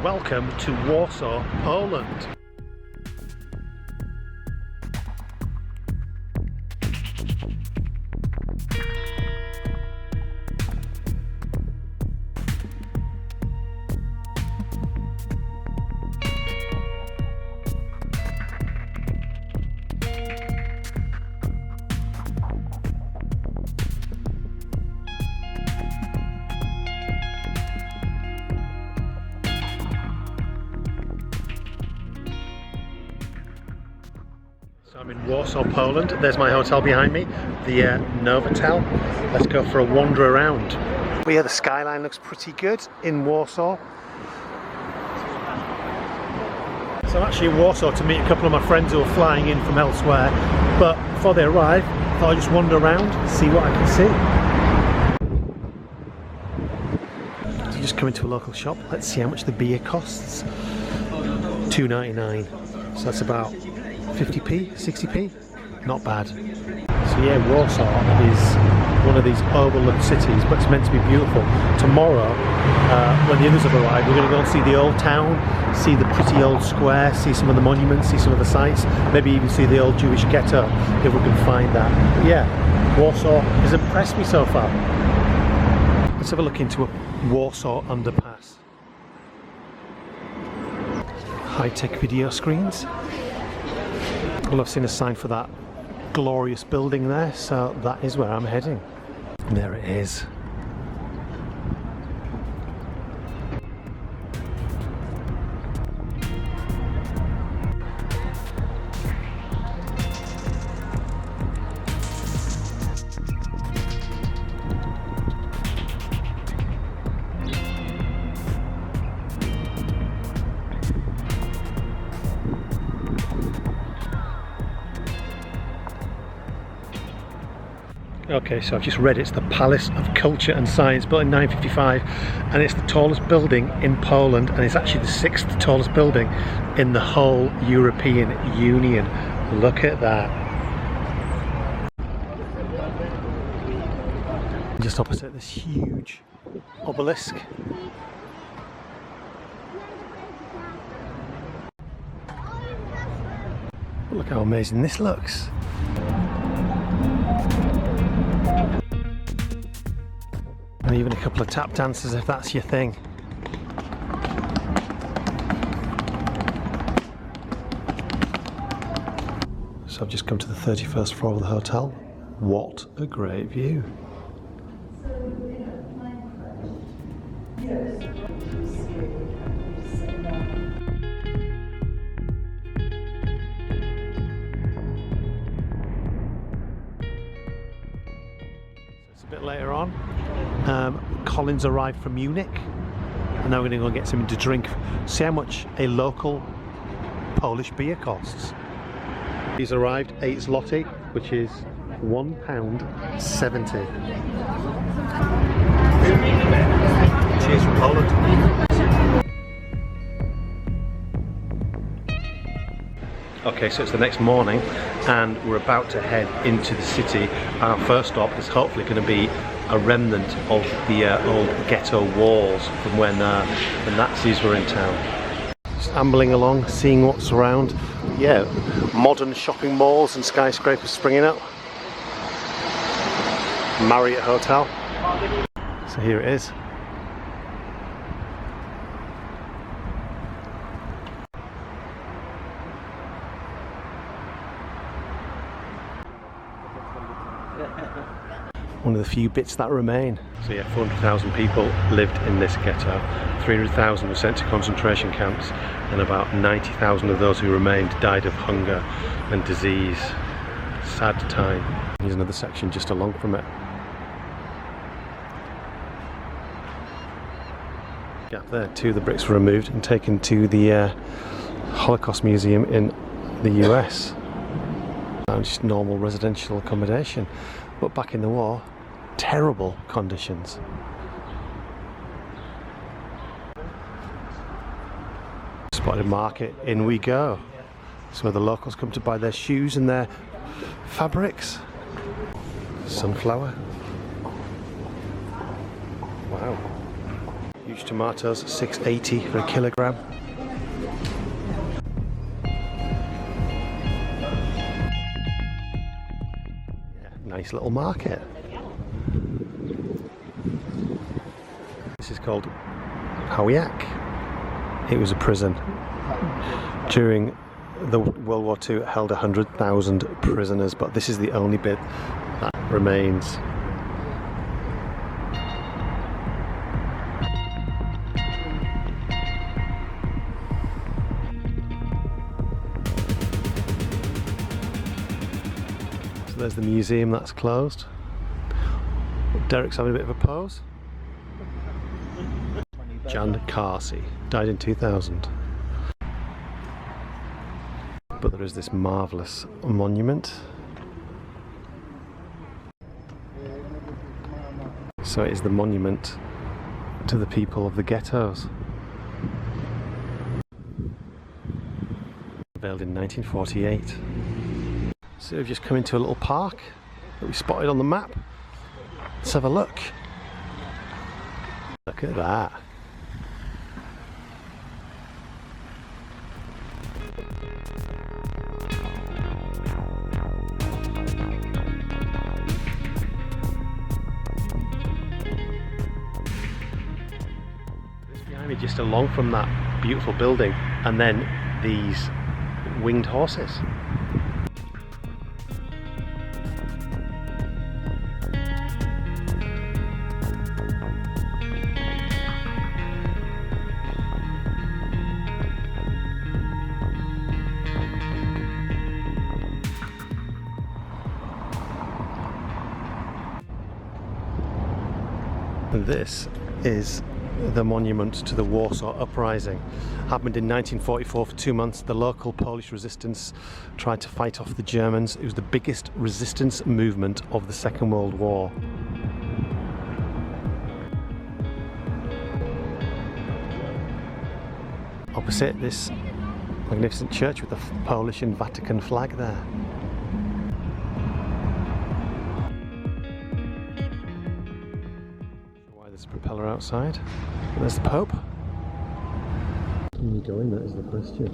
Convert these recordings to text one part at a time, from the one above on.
Welcome to Warsaw, Poland. So I'm in Warsaw, Poland. There's my hotel behind me, the Novotel. Let's go for a wander around. But yeah, the skyline looks pretty good in Warsaw. So I'm actually in Warsaw to meet a couple of my friends who are flying in from elsewhere. But before they arrive, I thought I'd just wander around, see what I can see. So just come into a local shop. Let's see how much the beer costs. £2.99. So that's about 50p, 60p, not bad. So yeah, Warsaw is one of these overlooked cities, but it's meant to be beautiful. Tomorrow, when the others have arrived, we're going to go and see the old town, see the pretty old square, see some of the monuments, see some of the sights, maybe even see the old Jewish ghetto, if we can find that. But yeah, Warsaw has impressed me so far. Let's have a look into a Warsaw underpass. High-tech video screens. Well, I've seen a sign for that glorious building there, so that is where I'm heading. There it is. Okay, so I've just read it's the Palace of Culture and Science, built in 955, and it's the tallest building in Poland, and it's actually the 6th tallest building in the whole European Union. Look at that. Just opposite this huge obelisk. Look how amazing this looks. And even a couple of tap dancers if that's your thing. So I've just come to the 31st floor of the hotel. What a great view. It's a bit later on. Colin's arrived from Munich, and now we're going to go and get something to drink. See how much a local Polish beer costs. He's arrived, 8 zloty, which is £1.70. Cheers from Poland. Okay, so it's the next morning and we're about to head into the city. Our first stop is hopefully going to be a remnant of the old ghetto walls from when the Nazis were in town. Just ambling along, seeing what's around. Yeah, modern shopping malls and skyscrapers springing up. Marriott Hotel. So here it is. One of the few bits that remain. So yeah, 400,000 people lived in this ghetto. 300,000 were sent to concentration camps, and about 90,000 of those who remained died of hunger and disease. Sad time. Here's another section just along from it. Yeah, there too, the bricks were removed and taken to the Holocaust Museum in the US. And just normal residential accommodation. But back in the war, terrible conditions. Spotted market, in we go. It's where the locals come to buy their shoes and their fabrics. Sunflower. Wow. Huge tomatoes, $6.80 for a kilogram. Yeah, nice little market. This is called Pauiak. It was a prison. During the World War II, it held 100,000 prisoners, but this is the only bit that remains. So there's the museum that's closed. Derek's having a bit of a pose. Jan Carsey died in 2000. But there is this marvellous monument. So it is the monument to the people of the ghettos. Unveiled in 1948. So we've just come into a little park that we spotted on the map. Let's have a look. Look at that. Just along from that beautiful building, and then these winged horses. And this is the monument to the Warsaw Uprising. Happened in 1944 for 2 months. The local Polish resistance tried to fight off the Germans. It was the biggest resistance movement of the Second World War. Opposite this magnificent church with the Polish and Vatican flag there. There's a propeller outside. And there's the Pope. Can you go in? That is the question.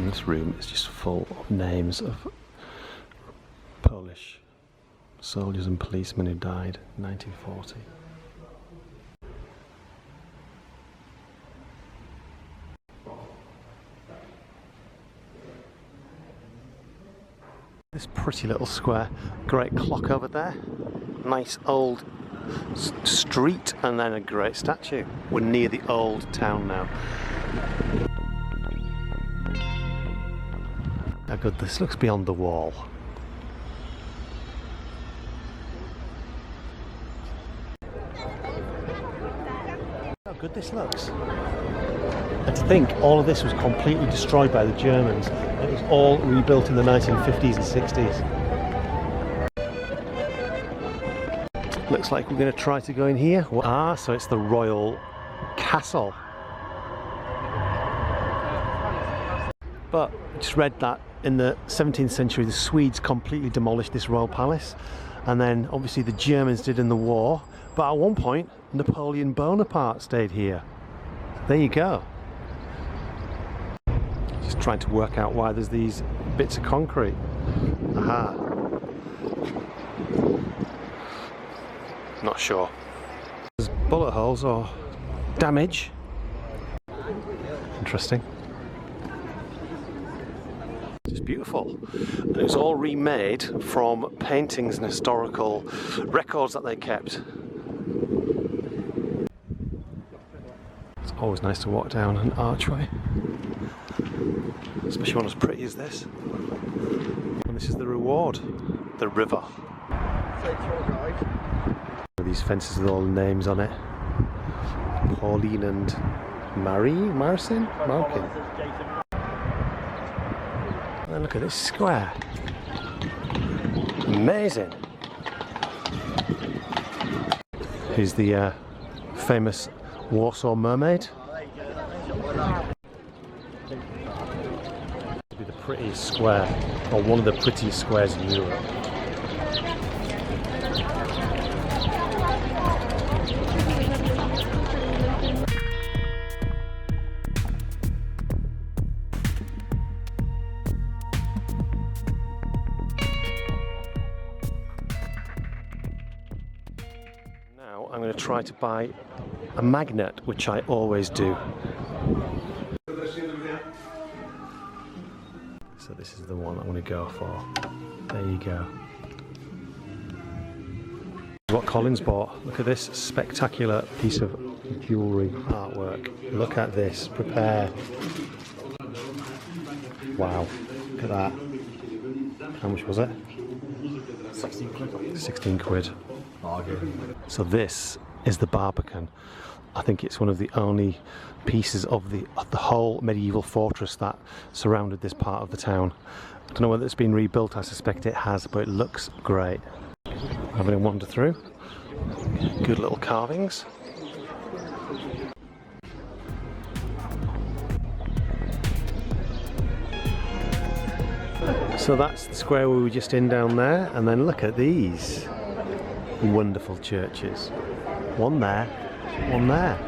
This room is just full of names of Polish soldiers and policemen who died in 1940. This pretty little square, great clock over there, nice old street, and then a great statue. We're near the old town now. How good this looks beyond the wall. How good this looks. And to think all of this was completely destroyed by the Germans. It was all rebuilt in the 1950s and 60s. Looks like we're going to try to go in here. Ah, so it's the Royal Castle. But I just read that in the 17th century the Swedes completely demolished this royal palace, and then obviously the Germans did in the war, but at one point Napoleon Bonaparte stayed here. There you go. Just trying to work out why there's these bits of concrete. Aha. Not sure. There's bullet holes or damage. Interesting. It's beautiful. And it was all remade from paintings and historical records that they kept. It's always nice to walk down an archway, especially one as pretty as this. And this is the reward, the river. These fences with all the names on it. Pauline and Marcin? And look at this square. Amazing. Here's the famous Warsaw Mermaid. It'll be the prettiest square, or one of the prettiest squares in Europe. Now I'm going to try to buy a magnet, which I always do. So this is the one I'm going to go for. There you go. What Colin's bought. Look at this spectacular piece of jewellery artwork. Look at this. Prepare. Wow. Look at that. How much was it? 16 quid. 16 quid. So this is the Barbican. I think it's one of the only pieces of the whole medieval fortress that surrounded this part of the town. I don't know whether it's been rebuilt, I suspect it has, but it looks great. Having a wander through. Good little carvings. So that's the square we were just in down there, and then look at these wonderful churches. One there, one there.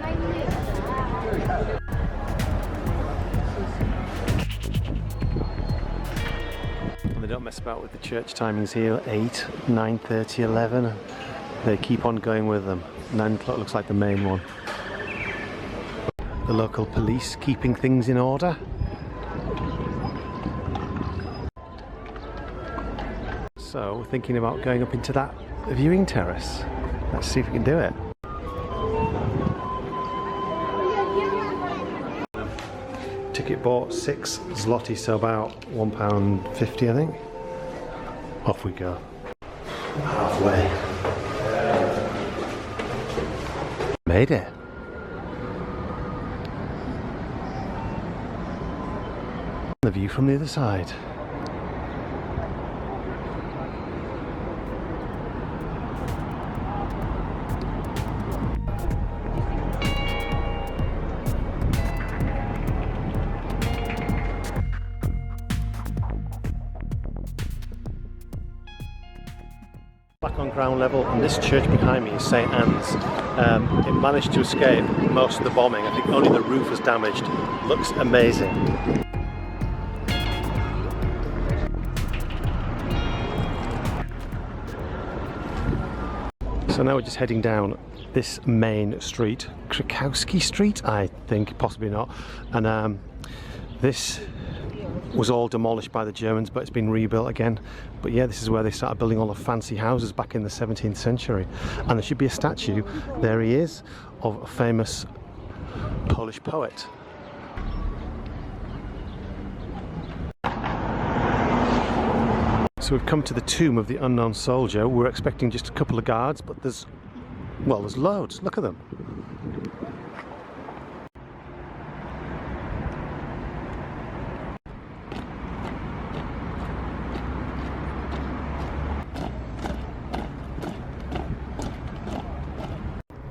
And they don't mess about with the church timings here. 8, 9:30, 11. They keep on going with them. 9 o'clock looks like the main one. The local police keeping things in order. So we're thinking about going up into that viewing terrace. Let's see if we can do it. Ticket bought 6 zloty, so about £1.50 I think. Off we go. Halfway. Made it. The view from the other side. Back on ground level, and this church behind me is St Anne's. It managed to escape most of the bombing. I think only the roof was damaged. Looks amazing. So now we're just heading down this main street, Krakowski Street, I think, possibly not. And this was all demolished by the Germans, but it's been rebuilt again. But yeah, this is where they started building all the fancy houses back in the 17th century. And there should be a statue, there he is, of a famous Polish poet. So we've come to the tomb of the unknown soldier. We're expecting just a couple of guards, but there's loads. Look at them.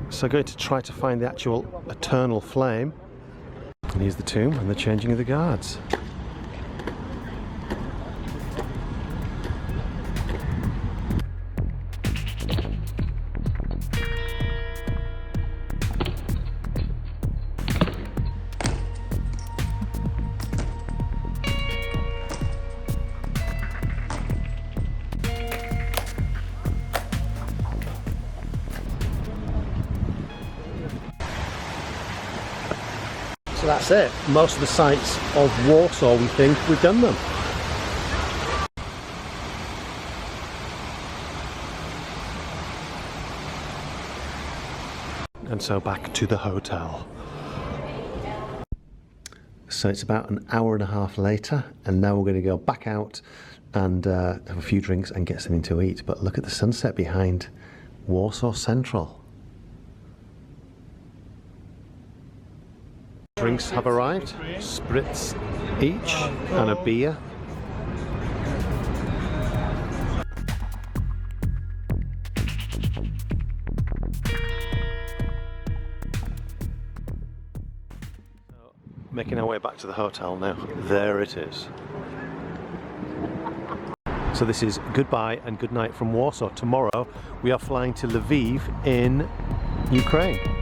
So I'm going to try to find the actual eternal flame. And here's the tomb and the changing of the guards. So that's it. Most of the sites of Warsaw, we think, we've done them. And so back to the hotel. So it's about an hour and a half later, and now we're going to go back out and have a few drinks and get something to eat. But look at the sunset behind Warsaw Central. Drinks have arrived, spritz each and a beer. Making our way back to the hotel now. There it is. So this is goodbye and good night from Warsaw. Tomorrow we are flying to Lviv in Ukraine.